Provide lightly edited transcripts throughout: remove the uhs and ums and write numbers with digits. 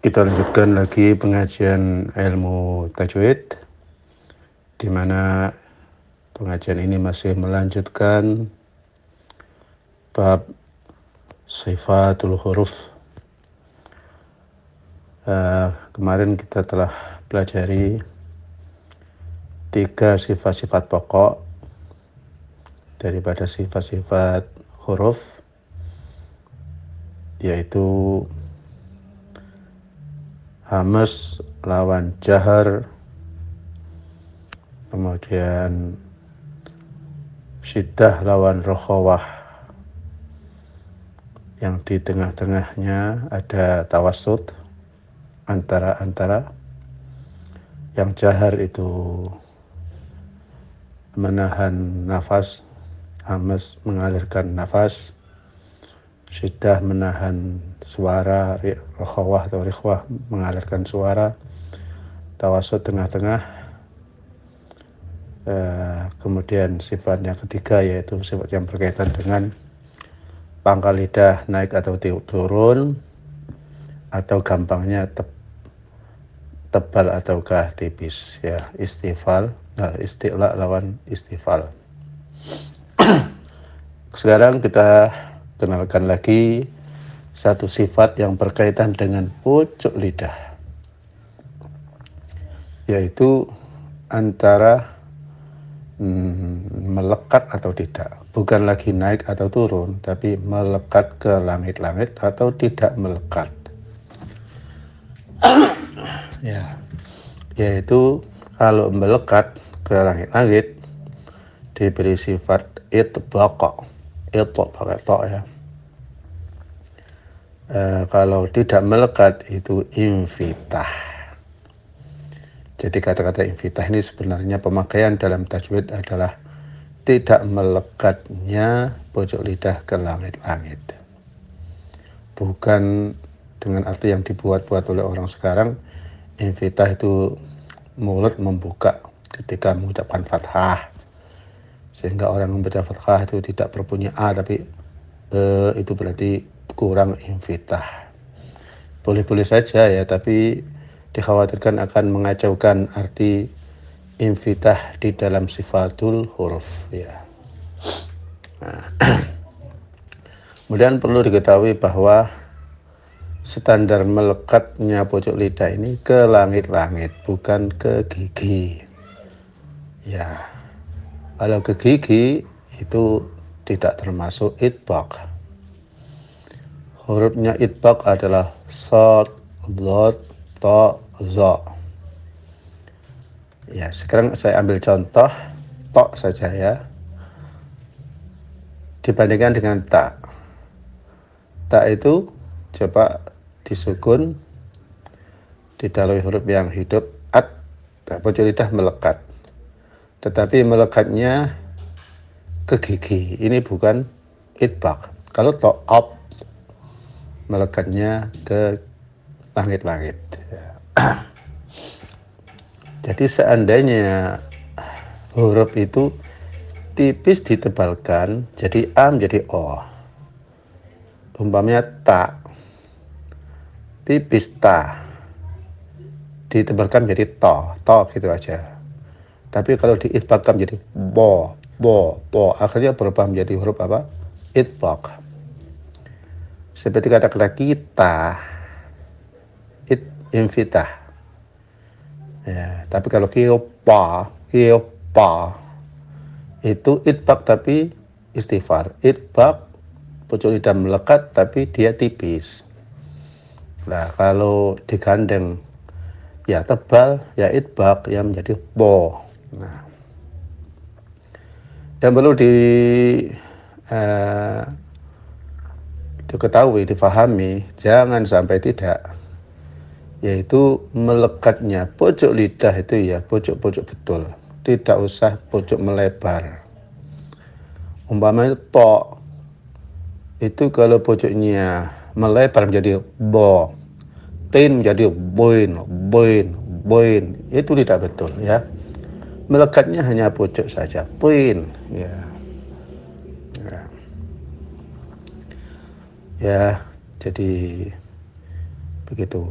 Kita lanjutkan lagi pengajian ilmu tajwid, di mana pengajian ini masih melanjutkan bab sifatul huruf. Kemarin kita telah pelajari 3 sifat-sifat pokok daripada sifat-sifat huruf, yaitu hamas lawan jahar, kemudian syiddah lawan rokhawah, yang di tengah-tengahnya ada tawassut, antara-antara. Yang jahar itu menahan nafas, hamas mengalirkan nafas, syiddah menahan suara, rokhawah atau rikhwah mengalirkan suara, tawassut tengah-tengah. Kemudian sifat yang ketiga yaitu sifat yang berkaitan dengan pangkal lidah naik atau turun, atau gampangnya tebal ataukah tipis, ya, istifal, isti'la lawan istifal. Sekarang kita kenalkan lagi satu sifat yang berkaitan dengan pucuk lidah, yaitu antara melekat atau tidak. Bukan lagi naik atau turun, tapi melekat ke langit-langit atau tidak melekat. Ya, yaitu kalau melekat ke langit-langit diberi sifat itbaq, itu pakai to ya. Kalau tidak melekat itu infitah. Jadi kata-kata infitah ini sebenarnya pemakaian dalam tajwid adalah tidak melekatnya pojok lidah ke langit-langit. Bukan dengan arti yang dibuat-buat oleh orang sekarang. Infitah itu mulut membuka ketika mengucapkan fathah, sehingga orang membaca fathah itu tidak berbunyi a tapi itu berarti kurang infitah. Boleh-boleh saja ya, tapi dikhawatirkan akan mengacaukan arti infitah di dalam sifatul huruf, ya. Kemudian perlu diketahui bahwa standar melekatnya pojok lidah ini ke langit-langit, bukan ke gigi. Ya, kalau ke gigi itu tidak termasuk itbaq. Hurufnya itbaq adalah shad, dhad, ta, za. Ya, sekarang saya ambil contoh to saja ya, dibandingkan dengan ta. Ta itu coba disukun, didahului huruf yang hidup at, pojok lidah melekat, tetapi melekatnya ke gigi. Ini bukan itbaq. Kalau to up, melekatnya ke langit-langit. Jadi seandainya huruf itu tipis ditebalkan jadi a menjadi o, umpamanya ta, tipis ta ditebalkan menjadi to gitu aja. Tapi kalau diitbaqkan menjadi bo, akhirnya berubah menjadi huruf apa? Itbaq. Seperti kata-kata kita, infitah. Ya, tapi kalau kiopa itu itbaq tapi istifar. Itbaq pojok lidah melekat tapi dia tipis. Nah, kalau digandeng ya tebal, ya itbaq yang menjadi bo. Nah, yang perlu diketahui, difahami, jangan sampai tidak, yaitu melekatnya pojok lidah itu ya pojok-pojok betul, tidak usah pojok melebar. Umpamanya to itu kalau pojoknya melebar menjadi bo, tin menjadi boin, itu tidak betul ya. Melekatnya hanya pojok saja, poin, ya. Ya, jadi begitu.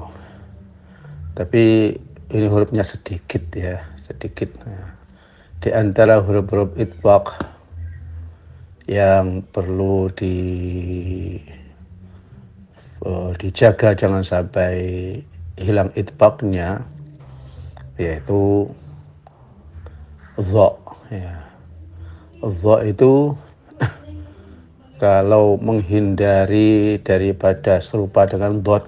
Tapi ini hurufnya sedikit ya, sedikit. Nah, di antara huruf-huruf itbaq yang perlu dijaga jangan sampai hilang itbaqnya, yaitu dha ya. Dha itu kalau menghindari daripada serupa dengan dhad,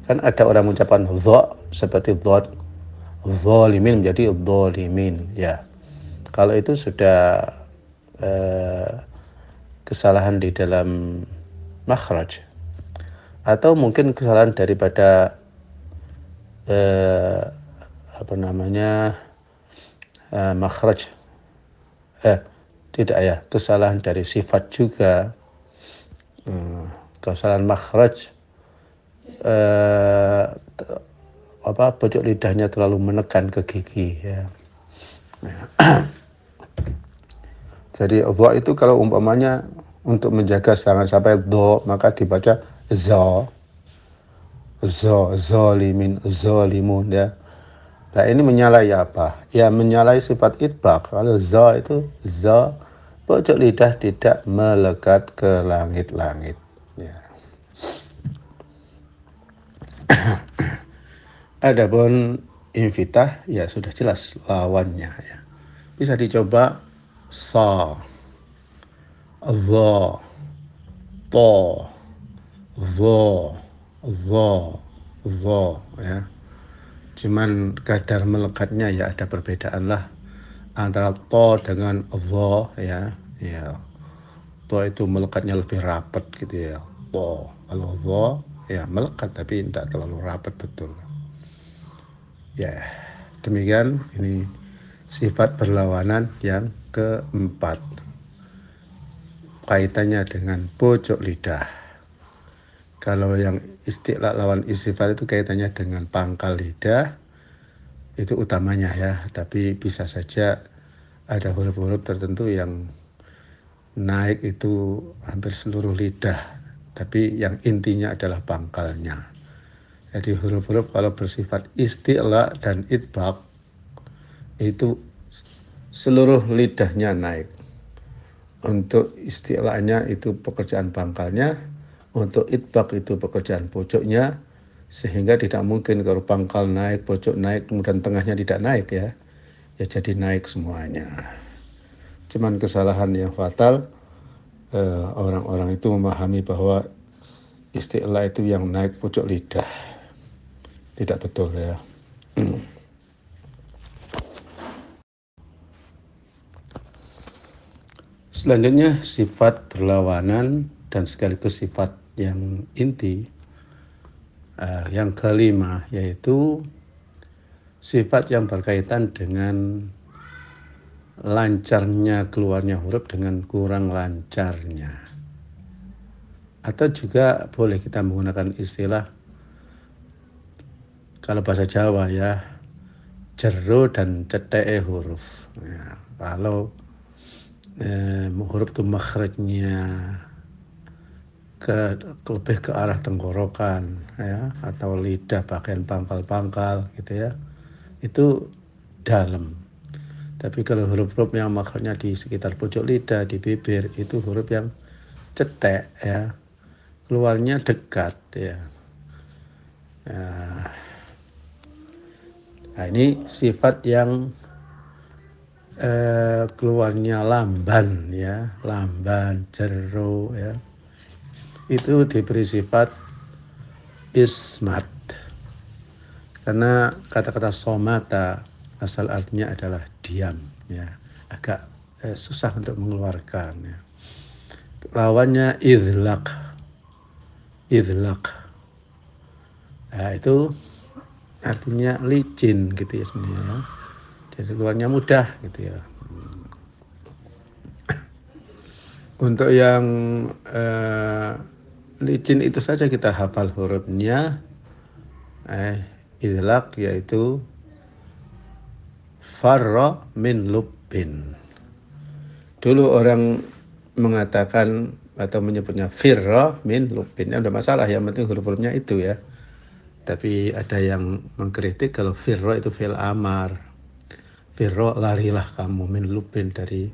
kan ada orang mengucapkan dha seperti dhad, zalimin menjadi dhalimin ya. Kalau itu sudah kesalahan di dalam makhraj, atau mungkin kesalahan daripada makhraj, tidak ya, kesalahan dari sifat juga. Kesalahan makhraj, pojok lidahnya terlalu menekan ke gigi ya. Jadi dha itu kalau umpamanya untuk menjaga jangan sampai dha, maka dibaca za, zalimin, zalimun ya. Nah ini menyalahi apa? Ya menyalahi sifat itbaq. Kalau za itu za, pojok lidah tidak melekat ke langit-langit ya. Adapun infitah ya sudah jelas lawannya ya. Bisa dicoba sa, dha, ta, dha ya. Cuman kadar melekatnya ya ada perbedaan lah antara to dengan dha ya. Ya. To itu melekatnya lebih rapat gitu ya. To. Kalau dha ya melekat tapi tidak terlalu rapat betul. Ya, demikian ini sifat berlawanan yang keempat. Kaitannya dengan pojok lidah. Kalau yang istilah lawan istifal itu kaitannya dengan pangkal lidah, itu utamanya ya. Tapi bisa saja ada huruf-huruf tertentu yang naik itu hampir seluruh lidah, tapi yang intinya adalah pangkalnya. Jadi huruf-huruf kalau bersifat isti'la dan itbaq itu seluruh lidahnya naik. Untuk isti'la'nya itu pekerjaan pangkalnya, untuk itbaq itu pekerjaan pojoknya, sehingga tidak mungkin kalau pangkal naik, pojok naik, kemudian tengahnya tidak naik ya. Ya jadi naik semuanya. Cuman kesalahan yang fatal, orang-orang itu memahami bahwa isti'la itu yang naik pojok lidah. Tidak betul ya. Selanjutnya sifat berlawanan dan sekaligus sifat yang inti. Yang kelima yaitu sifat yang berkaitan dengan lancarnya keluarnya huruf dengan kurang lancarnya. Atau juga boleh kita menggunakan istilah kalau bahasa Jawa ya, jero dan ceteke huruf. Ya, kalau huruf itu makhrajnya lebih ke arah tenggorokan ya, atau lidah bagian pangkal-pangkal gitu ya, itu dalam. Tapi kalau huruf-huruf yang makhrajnya di sekitar pojok lidah, di bibir, itu huruf yang cetek ya, keluarnya dekat ya. Nah ini sifat yang keluarnya lamban ya, lamban, jero ya, itu diberi sifat ismat. Karena kata-kata somata asal artinya adalah diam ya, agak susah untuk mengeluarkan ya. Lawannya idlaq. Nah, itu artinya licin gitu ya sebenarnya. Jadi keluarnya mudah gitu ya. Untuk yang licin itu saja kita hafal hurufnya. Idlaq yaitu farra min lubbin. Dulu orang mengatakan atau menyebutnya firra min lubbin. Ada masalah, yang penting huruf-hurufnya itu ya. Tapi ada yang mengkritik kalau firro itu fi'il amar. Firro, larilah kamu, min lubin, dari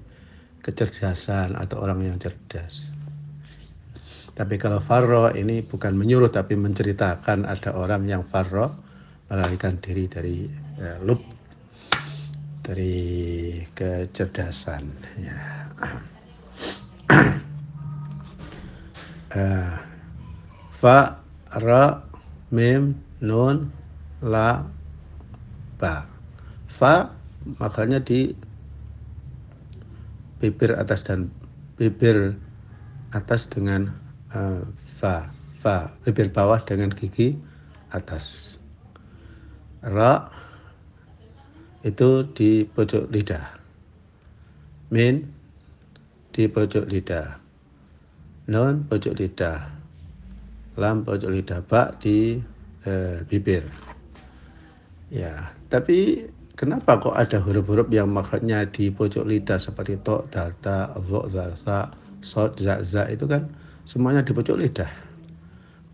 kecerdasan atau orang yang cerdas. Tapi kalau farro ini bukan menyuruh tapi menceritakan ada orang yang farro, melarikan diri dari lub, dari kecerdasan. Ya. Fa, ra, mim, nun, la, ba. Fa makanya di bibir atas dan bibir atas dengan fa, bibir bawah dengan gigi atas. Ra itu di pojok lidah. Min di pojok lidah. Nun pojok lidah. Lam pojok lidah. Ba di bibir. Ya, tapi kenapa kok ada huruf-huruf yang makhrajnya di pojok lidah seperti to, dal, ta, dho, zal, sa, sod, za, za, itu kan semuanya di pojok lidah.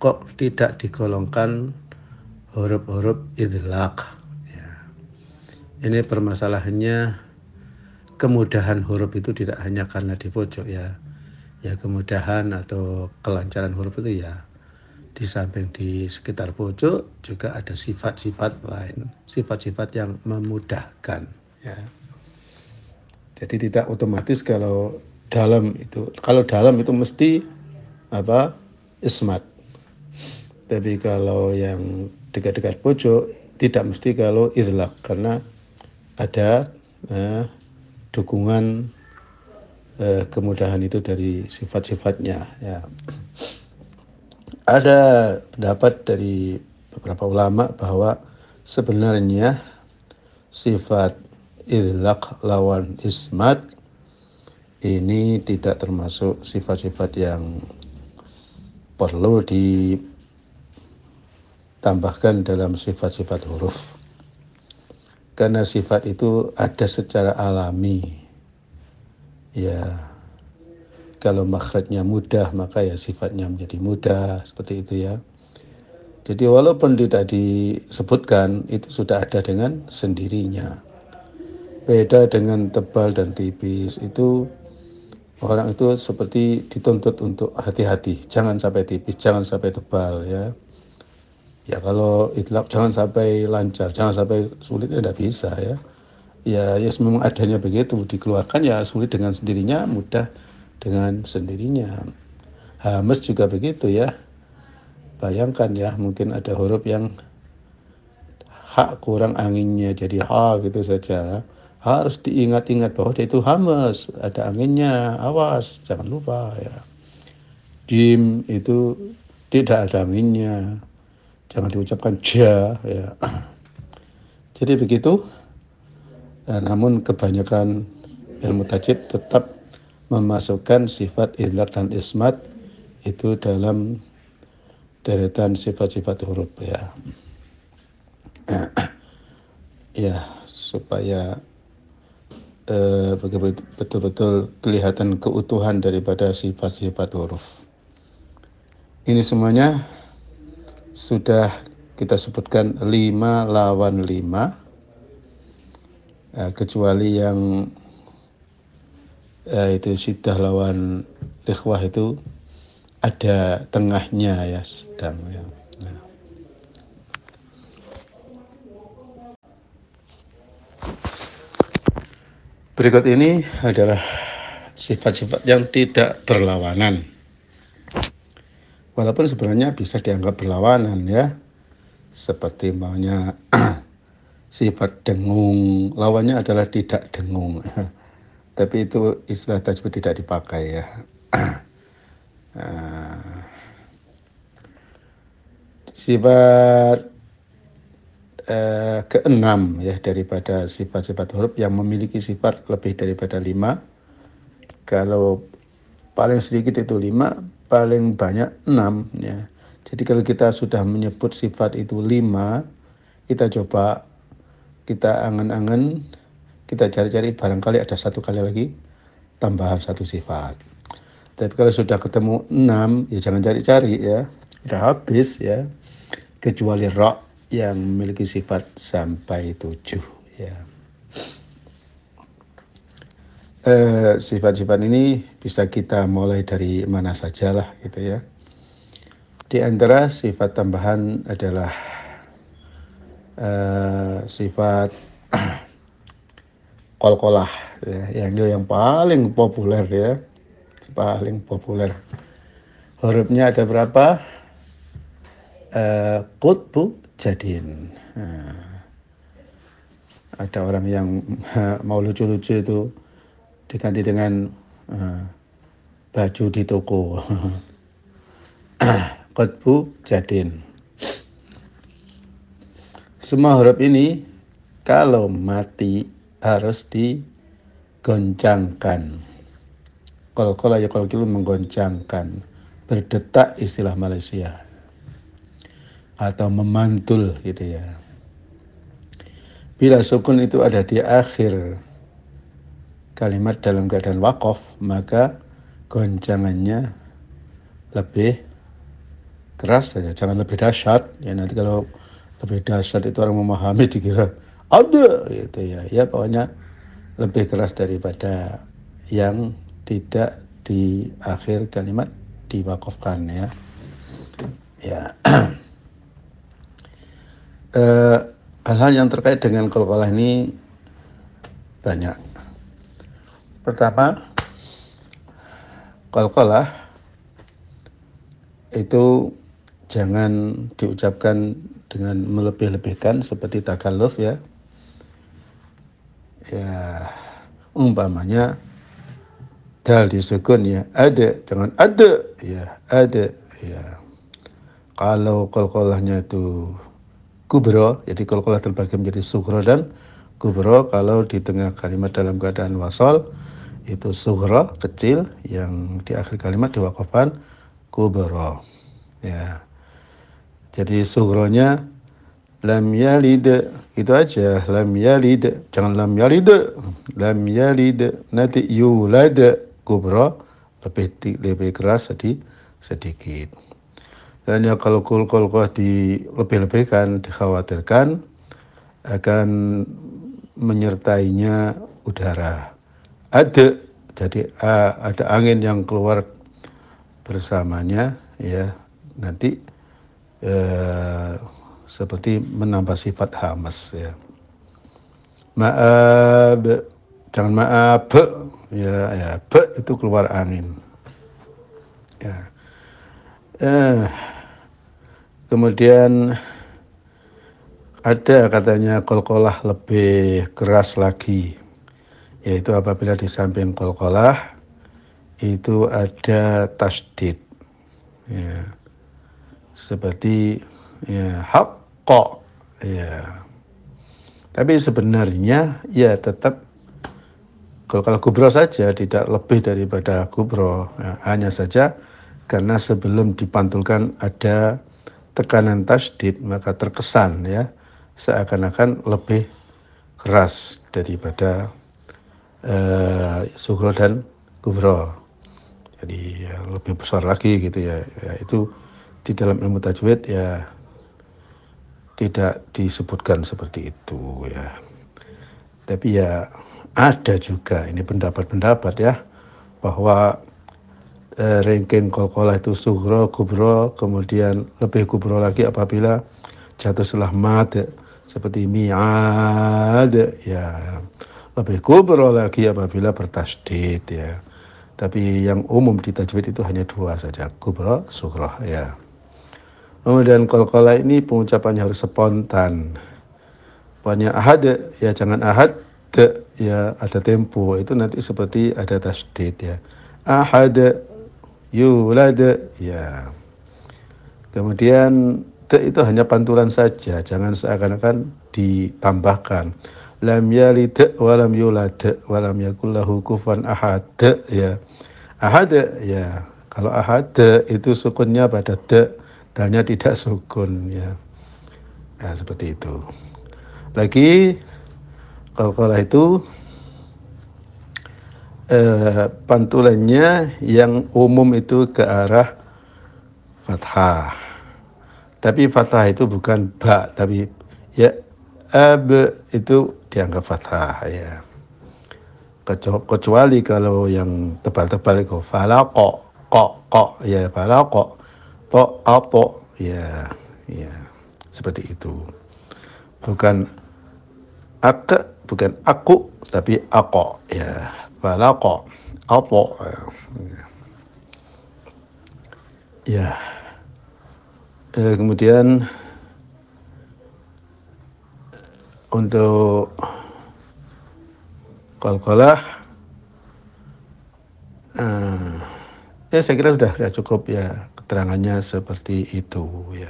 Kok tidak digolongkan huruf-huruf idlaq? Ya. Ini permasalahannya, kemudahan huruf itu tidak hanya karena di pojok ya. Ya, kemudahan atau kelancaran huruf itu ya di samping di sekitar pojok juga ada sifat-sifat lain, sifat-sifat yang memudahkan ya. Jadi tidak otomatis kalau dalam itu mesti ismat. Tapi kalau yang dekat-dekat pojok tidak mesti kalau idlaq, karena ada dukungan kemudahan itu dari sifat-sifatnya ya. Ada pendapat dari beberapa ulama bahwa sebenarnya sifat idlaq lawan ismat ini tidak termasuk sifat-sifat yang perlu ditambahkan dalam sifat-sifat huruf. Karena sifat itu ada secara alami. Ya, kalau makhrajnya mudah maka ya sifatnya menjadi mudah, seperti itu ya. Jadi walaupun tidak disebutkan, itu sudah ada dengan sendirinya. Beda dengan tebal dan tipis, itu orang itu seperti dituntut untuk hati-hati, jangan sampai tipis, jangan sampai tebal ya. Ya kalau idlaq jangan sampai lancar, jangan sampai sulit, ya tidak bisa ya. Ya memang adanya begitu, dikeluarkan ya sulit dengan sendirinya, mudah dengan sendirinya. Hamas juga begitu ya. Bayangkan ya, mungkin ada huruf yang hak kurang anginnya jadi ha gitu saja. Harus diingat-ingat bahwa dia itu hamas, ada anginnya, awas, jangan lupa ya. Jim itu tidak ada anginnya, jangan diucapkan ja ya. Jadi begitu. Namun kebanyakan ilmu tajwid tetap memasukkan sifat idlaq dan ismat itu dalam deretan sifat-sifat huruf ya. Ya, supaya betul-betul kelihatan keutuhan daripada sifat-sifat huruf. Ini semuanya sudah kita sebutkan 5 lawan 5. Kecuali yang itu syiddah lawan ikhwah itu ada tengahnya ya, sedang ya. Nah. Berikut ini adalah sifat-sifat yang tidak berlawanan. Walaupun sebenarnya bisa dianggap berlawanan ya. Seperti maunya sifat dengung, lawannya adalah tidak dengung. Tapi itu istilah tajwid tidak dipakai ya. Sifat keenam ya daripada sifat-sifat huruf yang memiliki sifat lebih daripada 5. Kalau paling sedikit itu 5, paling banyak 6 ya. Jadi kalau kita sudah menyebut sifat itu 5, kita coba, kita angan-angan, kita cari-cari, barangkali ada satu kali lagi tambahan satu sifat. Tapi kalau sudah ketemu 6, ya jangan cari-cari ya, udah habis ya. kecuali ra yang memiliki sifat sampai 7 ya. Sifat-sifat ini bisa kita mulai dari mana sajalah gitu ya. Di antara sifat tambahan adalah sifat qalqalah ya, yang paling populer ya, paling populer. Hurufnya ada berapa? Qutbu jadin. Ada orang yang mau lucu-lucu itu diganti dengan baju di toko. Qutbu jadin. Semua huruf ini kalau mati harus digoncangkan. Qalqalah ya qalqilu menggoncangkan, berdetak istilah Malaysia. Atau memantul gitu ya. Bila sukun itu ada di akhir kalimat dalam keadaan waqaf, maka goncangannya lebih keras saja, jangan lebih dahsyat. Ya nanti kalau lebih dahsyat itu orang memahami dikira ada gitu ya. Ya pokoknya lebih keras daripada yang tidak di akhir kalimat diwaqafkan ya. Ya. Hal-hal yang terkait dengan qalqalah ini banyak. Pertama, qalqalah itu jangan diucapkan dengan melebih-lebihkan seperti takalluf ya. Ya, umpamanya dal disukun ya, ada, jangan ada ya, ada ya. Kalau qalqalahnya itu kubro, jadi qalqalah terbagi menjadi sughra dan kubro. Kalau di tengah kalimat dalam keadaan wasal itu sughra kecil, yang di akhir kalimat diwaqafkan kubro ya. Jadi sughronya lam yalid, itu aja, lam yalid, jangan lam yalid, lam yalid. Nanti yulad kubro lebih keras sedikit. Dan ya kalau qalqalah dilebih-lebihkan, dikhawatirkan akan menyertainya udara. Ada, jadi ada angin yang keluar bersamanya ya, nanti seperti menambah sifat hamas ya. Ma'ab, jangan ma'ab ya, be itu keluar angin ya. Kemudian ada katanya qalqalah lebih keras lagi, yaitu apabila di samping qalqalah itu ada tasdid ya, seperti ya haqqa ya. Tapi sebenarnya ya tetap qalqalah kubro saja, tidak lebih daripada kubro ya, hanya saja karena sebelum dipantulkan ada tekanan tasdid, maka terkesan ya seakan-akan lebih keras daripada sughra dan kubro. Jadi ya, lebih besar lagi gitu ya. Ya. Itu di dalam ilmu tajwid ya tidak disebutkan seperti itu ya. Tapi ya ada juga ini pendapat-pendapat ya bahwa ranking qalqalah itu sughra, kubro, kemudian lebih kubro lagi apabila jatuh setelah mad seperti mi'ad ya, lebih kubro lagi apabila bertasdid ya. Tapi yang umum di tajwid itu hanya dua saja, kubro, sughra ya. Kemudian qalqalah ini pengucapannya harus spontan. Pokoknya ahad ya, jangan ahad ya, ada tempo, itu nanti seperti ada tasdid ya. Ahad yulad ya. Kemudian itu hanya pantulan saja, jangan seakan-akan ditambahkan. Lam yalid wa lam yulad wa lam yakul lahu kufuwan ahad ya. Ahad ya, kalau ahad itu sukunnya pada dalnya tidak sukun ya. Nah, seperti itu. Lagi qalqalah itu pantulannya yang umum itu ke arah fathah. Tapi fathah itu bukan ba, tapi ya ab itu dianggap fathah ya. Kecuali kalau yang tebal-tebal itu falaqo, ko ya falaqo, to apo ya ya seperti itu. Bukan bukan aku tapi ako ya falaqo, apo ya. Kemudian untuk qalqalah ya saya kira sudah cukup ya keterangannya seperti itu ya.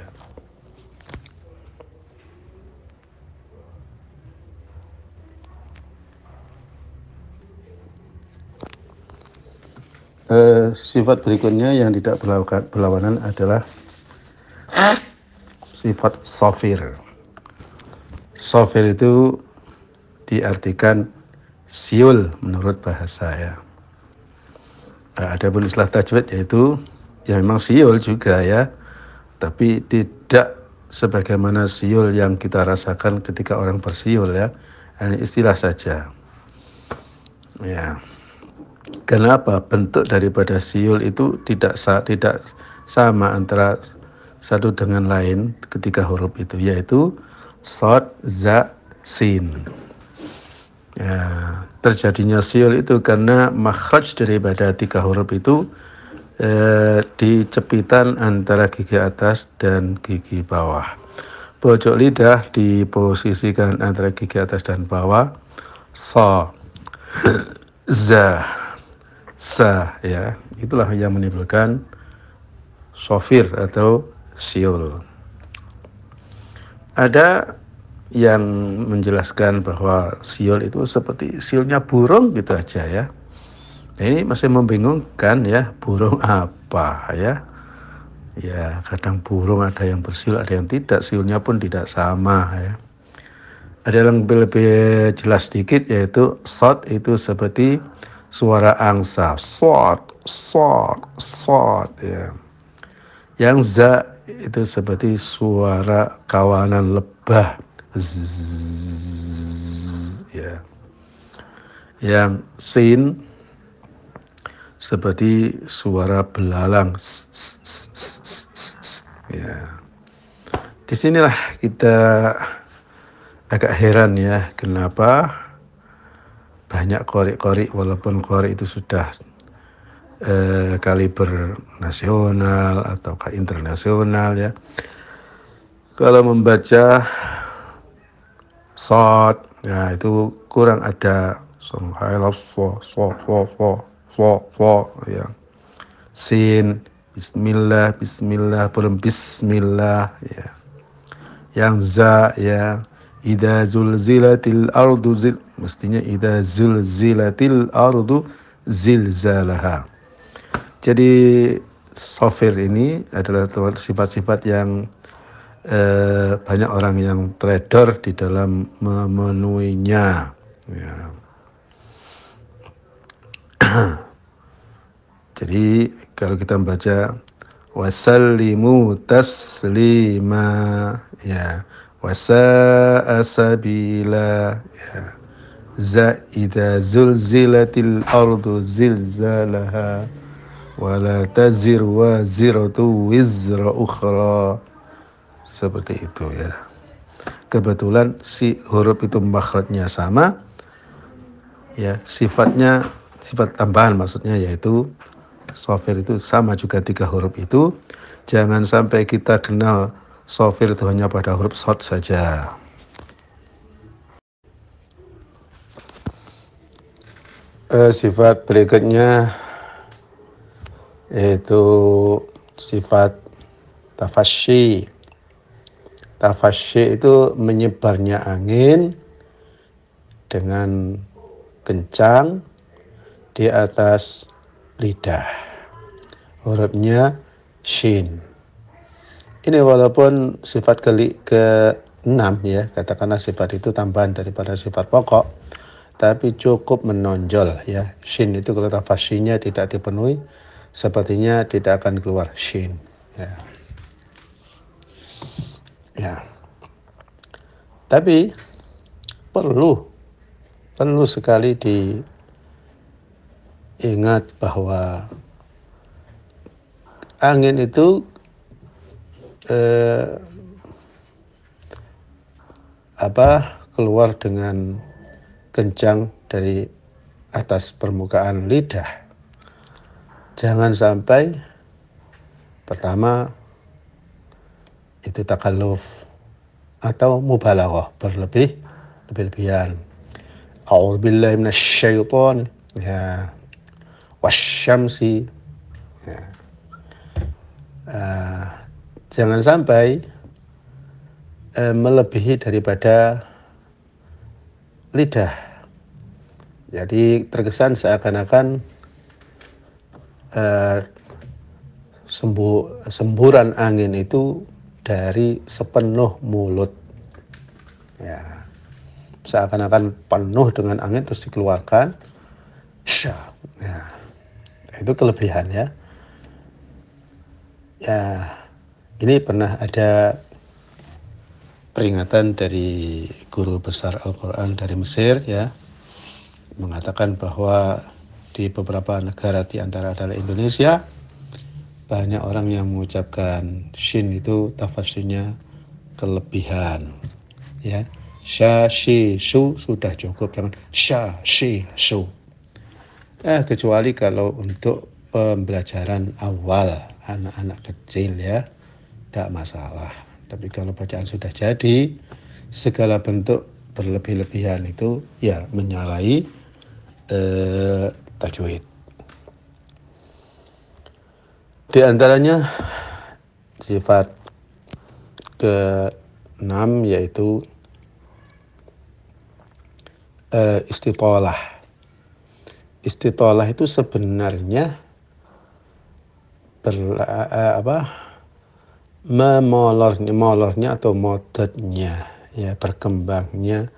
Sifat berikutnya yang tidak berlawanan adalah sifat sofir. Sofir itu diartikan siul menurut bahasa ya. Ada pun istilah tajwid yaitu ya memang siul juga ya, tapi tidak sebagaimana siul yang kita rasakan ketika orang bersiul ya. Hanya istilah saja. Ya. Kenapa? Bentuk daripada siul itu tidak sama antara satu dengan lain ketika huruf itu, yaitu shad, za, sin. Ya, terjadinya siul itu karena makhraj daripada 3 huruf itu di cepitan antara gigi atas dan gigi bawah. Pojok lidah diposisikan antara gigi atas dan bawah. Sa, za, sa ya, itulah yang menimbulkan sofir atau siul. Ada yang menjelaskan bahwa siul itu seperti siulnya burung gitu aja ya. Nah, ini masih membingungkan ya, burung apa ya. Ya, kadang burung ada yang bersiul, ada yang tidak, siulnya pun tidak sama ya. Ada yang lebih jelas sedikit yaitu shad itu seperti suara angsa, shad, shad, shad ya. Yang za itu seperti suara kawanan lebah, zzz, ya. Yang sin seperti suara belalang, ya. Disinilah kita agak heran ya, kenapa banyak qori walaupun qori itu sudah kaliber nasional ataukah internasional ya, kalau membaca shad ya itu kurang ada ya. Sin bismillah belum bismillah ya. Yang za ya, idza zulzilatil ardu mestinya idza zulzilatil ardu zilzalaha. Jadi sofir ini adalah sifat-sifat yang banyak orang yang trader di dalam memenuhinya ya. Jadi kalau kita membaca wasallimu taslima ya, wasa'a sabila ya, za idza zulzilatil ardu zilzalaha wala tazir waziratu wizra ukhra, seperti itu ya. Kebetulan si huruf itu makhrajnya sama ya, sifatnya sifat tambahan maksudnya, yaitu sofir itu sama juga 3 huruf itu. Jangan sampai kita kenal sofir itu hanya pada huruf shad saja. Sifat berikutnya yaitu sifat tafasyi. Tafasyi itu menyebarnya angin dengan kencang di atas lidah. Hurufnya shin. Ini walaupun sifat ke-6 ya, katakanlah sifat itu tambahan daripada sifat pokok, tapi cukup menonjol ya. Shin itu kalau tafasyinya tidak dipenuhi, sepertinya tidak akan keluar shin ya. Ya, tapi perlu sekali diingat bahwa angin itu keluar dengan kencang dari atas permukaan lidah. Jangan sampai pertama itu takalluf atau mubalaghah, berlebihan. A'udzubillahi minasyaitonir ya wasyamsi. Ya. Jangan sampai melebihi daripada lidah. Jadi terkesan seakan-akan semburan angin itu dari sepenuh mulut. Ya. Seakan-akan penuh dengan angin terus dikeluarkan. Syah. Ya. Itu kelebihan ya. Ya, ini pernah ada peringatan dari guru besar Al-Quran dari Mesir ya, mengatakan bahwa di beberapa negara di antara adalah Indonesia, banyak orang yang mengucapkan shin itu tafsirnya kelebihan ya. Sha, shi, su sudah cukup, jangan sha, shi, su. Kecuali kalau untuk pembelajaran awal anak-anak kecil ya, tidak masalah. Tapi kalau bacaan sudah jadi, segala bentuk berlebih-lebihan itu ya menyalahi tajwid. Di antaranya sifat ke-6 yaitu istitolah. Istitolah itu sebenarnya molornya atau modotnya ya, berkembangnya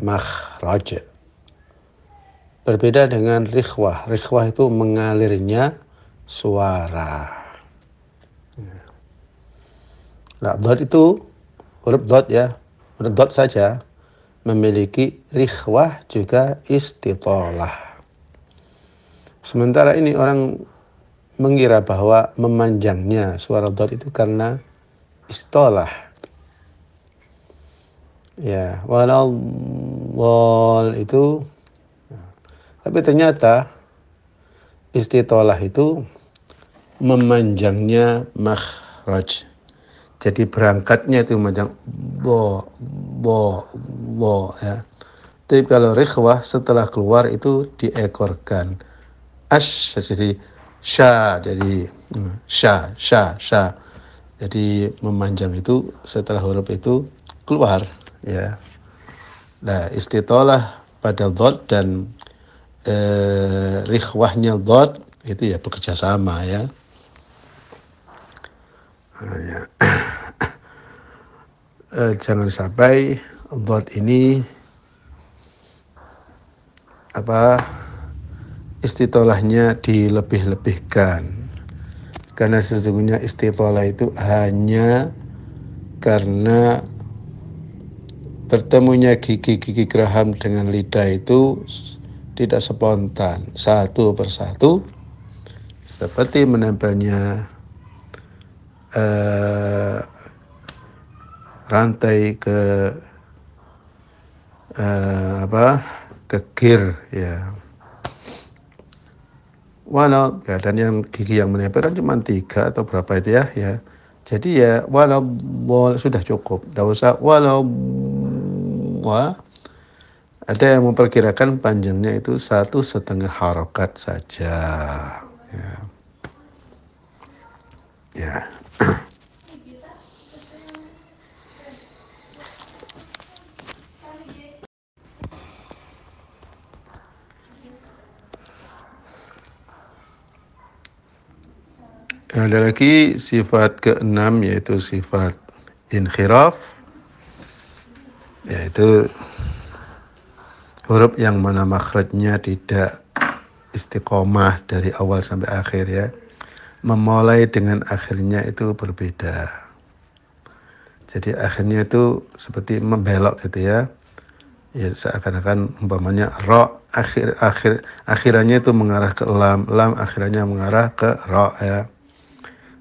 makhraj. Berbeda dengan rikhwah. Rikhwah itu mengalirnya suara. Nah, dot itu huruf dot ya, huruf dot saja memiliki rikhwah juga istitolah. Sementara ini orang mengira bahwa memanjangnya suara dot itu karena istolah. Ya, walau itu, tapi ternyata istitolah itu memanjangnya makhraj. Jadi berangkatnya itu memanjang bo ya. Tapi kalau rikhwah setelah keluar itu diekorkan. Ash jadi sya, jadi sya. Jadi memanjang itu setelah huruf itu keluar ya. Nah, istitolah pada dhad dan rikhwahnya dhad itu ya bekerja sama ya. Jangan sampai dhad ini istitolahnya dilebih-lebihkan, karena sesungguhnya istitolah itu hanya karena bertemunya gigi geraham dengan lidah itu tidak spontan satu persatu, seperti menempelnya rantai ke ke gir ya. Walau ya, dan yang gigi yang menempel kan cuma 3 atau berapa itu ya. Jadi ya walau sudah cukup, tidak usah walau. Ada yang memperkirakan panjangnya itu 1,5 harokat saja ya. Ada lagi sifat ke-6 yaitu sifat inkhiraf, yaitu huruf yang mana makhrajnya tidak istiqomah dari awal sampai akhir ya. Memulai dengan akhirnya itu berbeda. Jadi akhirnya itu seperti membelok gitu ya. Ya seakan-akan umpamanya ro akhirannya itu mengarah ke lam, lam akhirannya mengarah ke ro ya.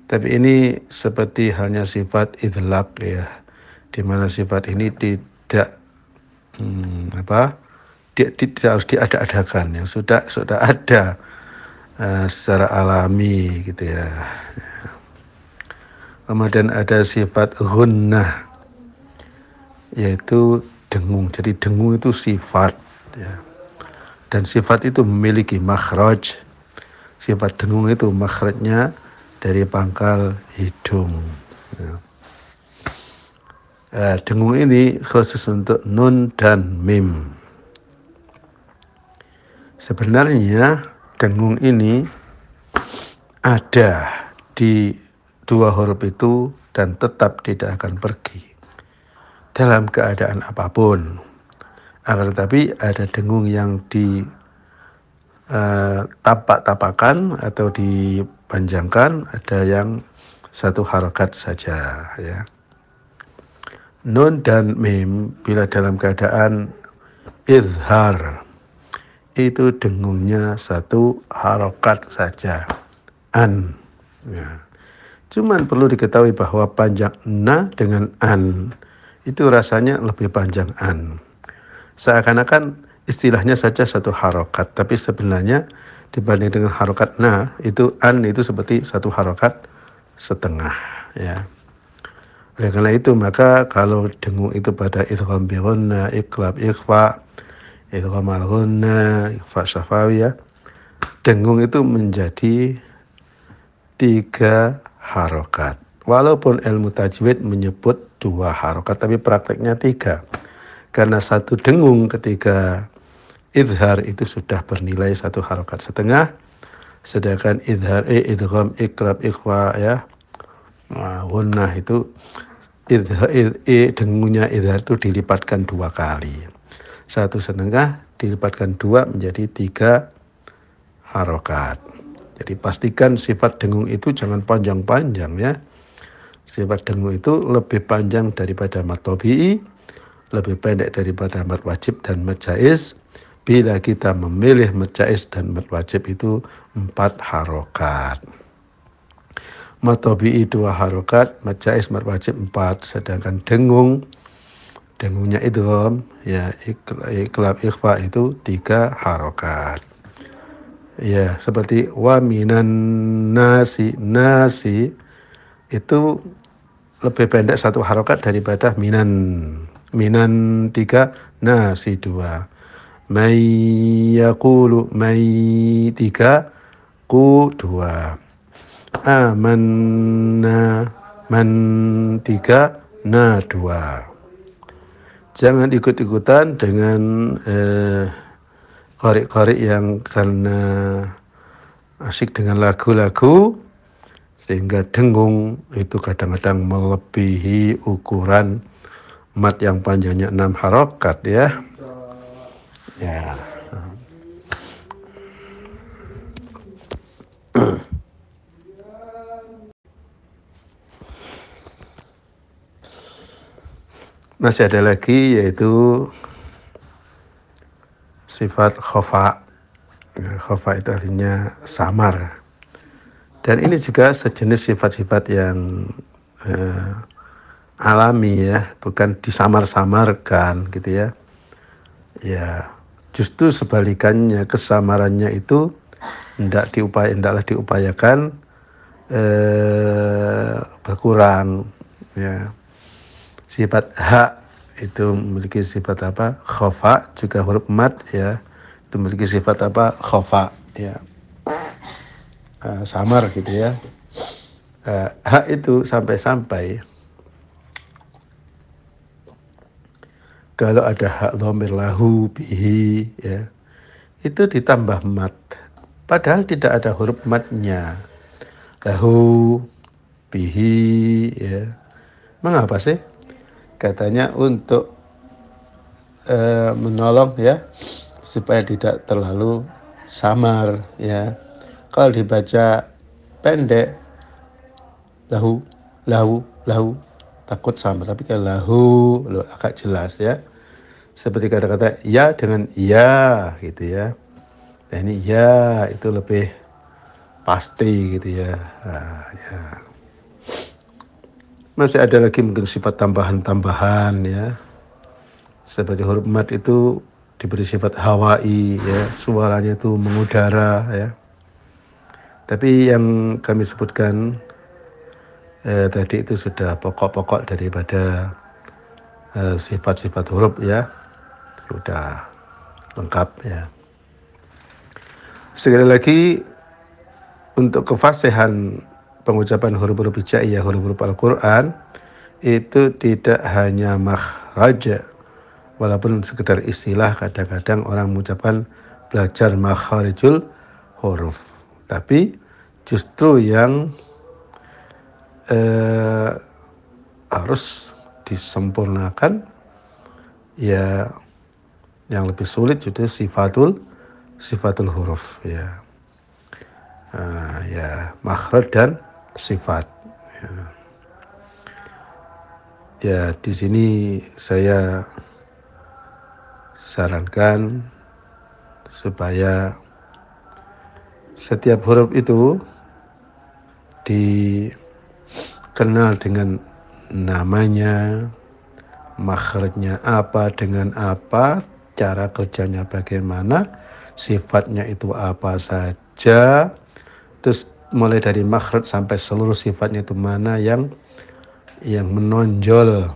Tapi ini seperti halnya sifat idlaq ya, di mana sifat ini tidak tidak harus diada-adakan, yang sudah ada secara alami gitu ya. Kemudian ada sifat gunnah, yaitu dengung. Jadi dengung itu sifat ya. Dan sifat itu memiliki makhraj. Sifat dengung itu makhrajnya dari pangkal hidung ya. Dengung ini khusus untuk nun dan mim. Sebenarnya dengung ini ada di dua huruf itu dan tetap tidak akan pergi dalam keadaan apapun. Akan tetapi ada dengung yang tapak-tapakan atau dipanjangkan, ada yang satu harokat saja ya. Nun dan mim bila dalam keadaan izhar itu dengungnya satu harokat saja, an ya. Cuman perlu diketahui bahwa panjang na dengan an itu rasanya lebih panjang an. Seakan-akan istilahnya saja satu harokat, tapi sebenarnya dibanding dengan harokat na itu an itu seperti satu harokat setengah ya. Oleh karena itu maka kalau dengung itu pada idgham bi ghunnah, iqlab ikhfa, idgham al ghunnah, ikhfa syafawi ya, dengung itu menjadi 3 harokat. Walaupun ilmu tajwid menyebut 2 harokat, tapi prakteknya 3. Karena satu dengung ketika izhar itu sudah bernilai 1 harokat setengah, sedangkan idgham, iqlab, ikhfa ya, ghunnah itu dengungnya izhar itu dilipatkan 2 kali. 1 setengah dilipatkan 2 menjadi 3 harokat. Jadi pastikan sifat dengung itu jangan panjang-panjang ya. Sifat dengung itu lebih panjang daripada mad tabi'i, lebih pendek daripada mad wajib dan mad jaiz. Bila kita memilih mad jaiz dan mad wajib itu 4 harokat. Mad tabi'i 2 harokat, mad jaiz, mad wajib 4. Sedangkan dengungnya idgham ya, iqlab ikhfa itu 3 harokat. Ya, seperti wa minan nasi itu lebih pendek 1 harokat daripada minan 3, nasi 2. May yaqulu may 3, ku 2. Amanna man 3, na 2. Jangan ikut-ikutan dengan qari-qari yang karena asyik dengan lagu-lagu sehingga dengung itu kadang-kadang melebihi ukuran mad yang panjangnya 6 harokat ya. Ya. Masih ada lagi yaitu sifat khofa. Khofa itu artinya samar. Dan ini juga sejenis sifat-sifat yang alami ya, bukan disamar-samarkan gitu ya. Ya, justru sebalikannya, kesamarannya itu hendaklah diupayakan berkurang ya. Sifat ha itu memiliki sifat apa? Khofa, juga huruf mad ya. Itu memiliki sifat apa? Khofa ya. Samar gitu ya. Ha itu sampai-sampai kalau ada hak dhamir lahu bihi ya, itu ditambah mad. Padahal tidak ada huruf madnya. Lahu bihi ya. Mengapa sih? Katanya untuk menolong ya supaya tidak terlalu samar ya. Kalau dibaca pendek lahu takut sama, tapi kalau lahu loh, agak jelas ya. Seperti kata-kata ya dengan ya gitu ya. Nah ini ya itu lebih pasti gitu ya. Nah, ya. Masih ada lagi mungkin sifat tambahan-tambahan ya. Seperti huruf mat itu diberi sifat hawai ya, suaranya itu mengudara ya. Tapi yang kami sebutkan tadi itu sudah pokok-pokok daripada sifat-sifat huruf ya, sudah lengkap ya. Sekali lagi untuk kefasihan pengucapan huruf-huruf hijaiyah, huruf-huruf Al-Quran itu tidak hanya makhraj, walaupun sekedar istilah kadang-kadang orang mengucapkan belajar makharijul huruf, tapi justru yang harus disempurnakan ya, yang lebih sulit itu sifatul huruf ya. Ya makhraj dan sifat ya. Di sini saya sarankan supaya setiap huruf itu dikenal dengan namanya, makhrajnya apa, dengan apa, cara kerjanya bagaimana, sifatnya itu apa saja, terus mulai dari makhraj sampai seluruh sifatnya itu mana yang menonjol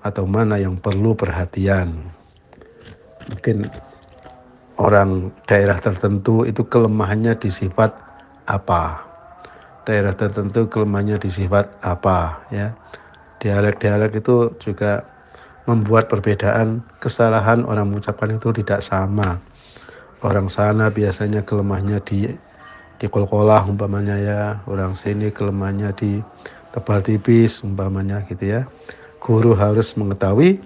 atau mana yang perlu perhatian. Mungkin orang daerah tertentu itu kelemahannya di sifat apa, daerah tertentu kelemahannya di sifat apa ya. Dialek-dialek itu juga membuat perbedaan, kesalahan orang mengucapkan itu tidak sama. Orang sana biasanya kelemahannya di kolkolah umpamanya ya, orang sini kelemahannya di tebal tipis umpamanya gitu ya. Guru harus mengetahui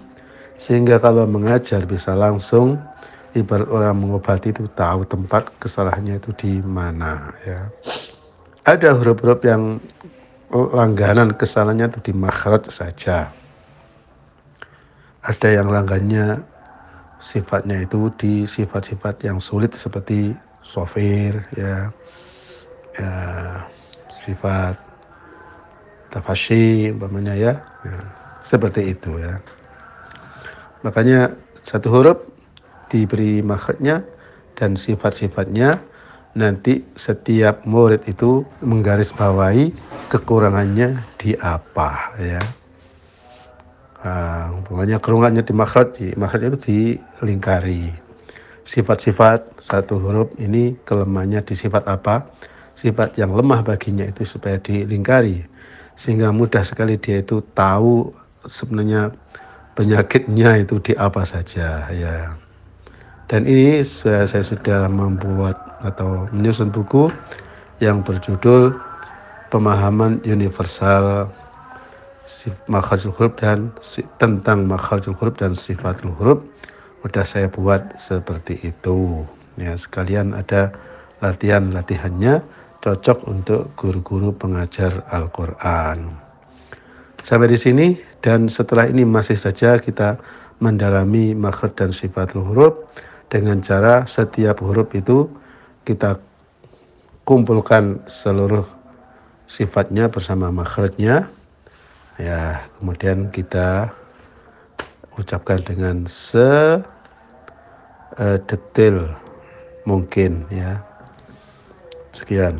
sehingga kalau mengajar bisa langsung, ibarat orang mengobati itu tahu tempat kesalahannya itu di mana ya. Ada huruf-huruf yang langganan kesalahannya itu di makhraj saja. Ada yang langgannya sifatnya itu di sifat-sifat yang sulit seperti sofir ya, sifat tafasyi umpamanya ya, seperti itu ya. Makanya satu huruf diberi makhrajnya dan sifat-sifatnya, nanti setiap murid itu menggarisbawahi kekurangannya di apa ya. Umpamanya kerungannya di makhraj itu dilingkari. Sifat-sifat satu huruf ini kelemahannya di sifat apa, sifat yang lemah baginya itu supaya dilingkari, sehingga mudah sekali dia itu tahu sebenarnya penyakitnya itu di apa saja ya. Dan ini saya sudah membuat atau menyusun buku yang berjudul Pemahaman Universal Makharijul Huruf dan tentang Makharijul Huruf dan Sifatul Huruf. Udah saya buat seperti itu ya, sekalian ada latihannya, cocok untuk guru-guru pengajar Al-Quran. Sampai di sini, dan setelah ini masih saja kita mendalami makhraj dan sifatul huruf dengan cara setiap huruf itu kita kumpulkan seluruh sifatnya bersama makhrajnya ya, kemudian kita ucapkan dengan sedetail mungkin ya. Sekian.